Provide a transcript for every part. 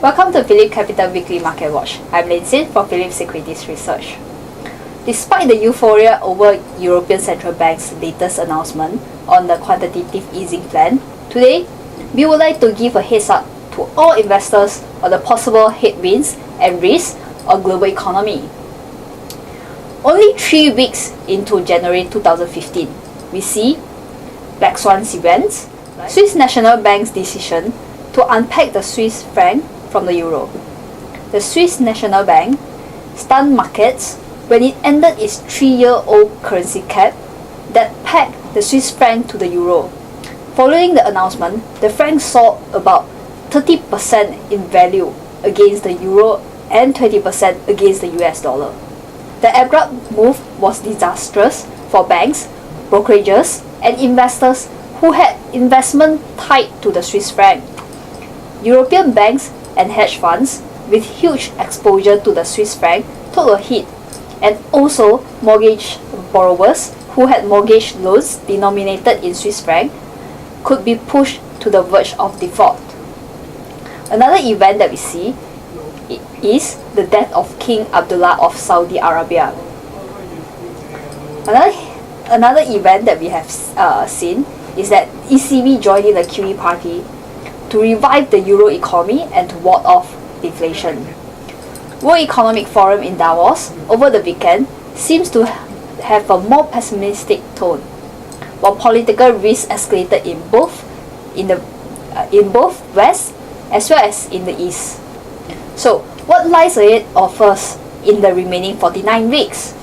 Welcome to PhillipCapital Weekly Market Watch. I'm Lin Sin from Phillip Securities Research. Despite the euphoria over European Central Bank's latest announcement on the quantitative easing plan, today we would like to give a heads up to all investors on the possible headwinds and risks on global economy. Only 3 weeks into January 2015, we see Black Swan events, Swiss National Bank's decision to unpeg the Swiss franc from the euro. The Swiss National Bank stunned markets when it ended its 3-year-old currency cap that pegged the Swiss franc to the euro. Following the announcement, the franc soared about 30% in value against the euro and 20% against the US dollar. The abrupt move was disastrous for banks, brokerages, and investors who had investment tied to the Swiss franc. European banks and hedge funds with huge exposure to the Swiss franc took a hit, and also mortgage borrowers who had mortgage loans denominated in Swiss franc could be pushed to the verge of default. Another event that we see is the death of King Abdullah of Saudi Arabia. Another event that we have seen is that ECB joining the QE party to revive the euro economy and to ward off deflation. World Economic Forum in Davos over the weekend seems to have a more pessimistic tone, while political risks escalated in both West as well as in the East. So, what lies ahead of us in the remaining 49 weeks?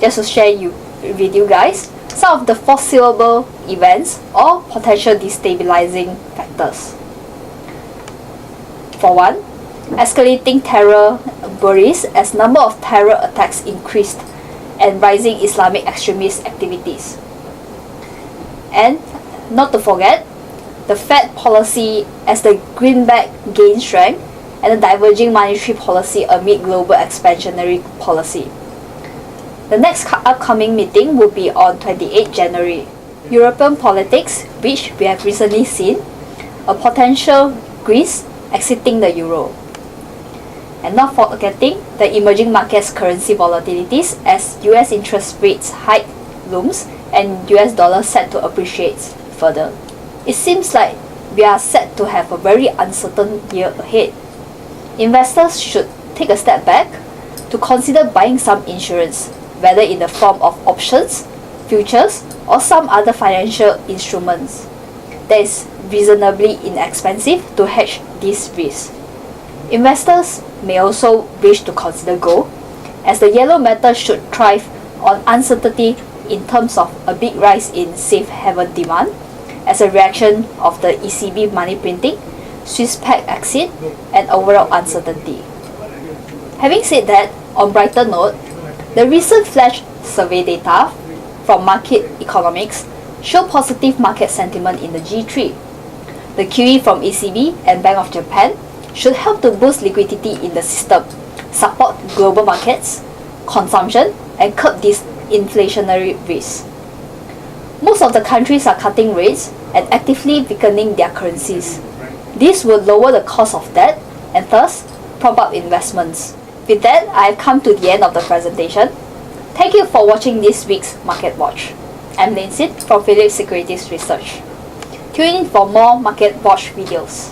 Just to share with you guys some of the foreseeable events or potential destabilizing factors. For one, escalating terror worries as number of terror attacks increased and rising Islamic extremist activities. And not to forget, the Fed policy as the greenback gains strength and the diverging monetary policy amid global expansionary policy. The next upcoming meeting will be on 28 January. European politics, which we have recently seen, a potential Greece exiting the euro. And not forgetting the emerging markets currency volatilities as US interest rates hike looms and US dollar set to appreciate further. It seems like we are set to have a very uncertain year ahead. Investors should take a step back to consider buying some insurance, whether in the form of options, futures, or some other financial instruments that is reasonably inexpensive to hedge these risks. Investors may also wish to consider gold, as the yellow metal should thrive on uncertainty in terms of a big rise in safe haven demand as a reaction of the ECB money printing, Swiss peg exit, and overall uncertainty. Having said that, on brighter note, the recent flash survey data from Market Economics show positive market sentiment in the G3. The QE from ECB and Bank of Japan should help to boost liquidity in the system, support global markets, consumption, and curb this inflationary risk. Most of the countries are cutting rates and actively weakening their currencies. This will lower the cost of debt and thus prop up investments. With that, I have come to the end of the presentation. Thank you for watching this week's Market Watch. I'm Lin Sin from Phillip Securities Research. Tune in for more Market Watch videos.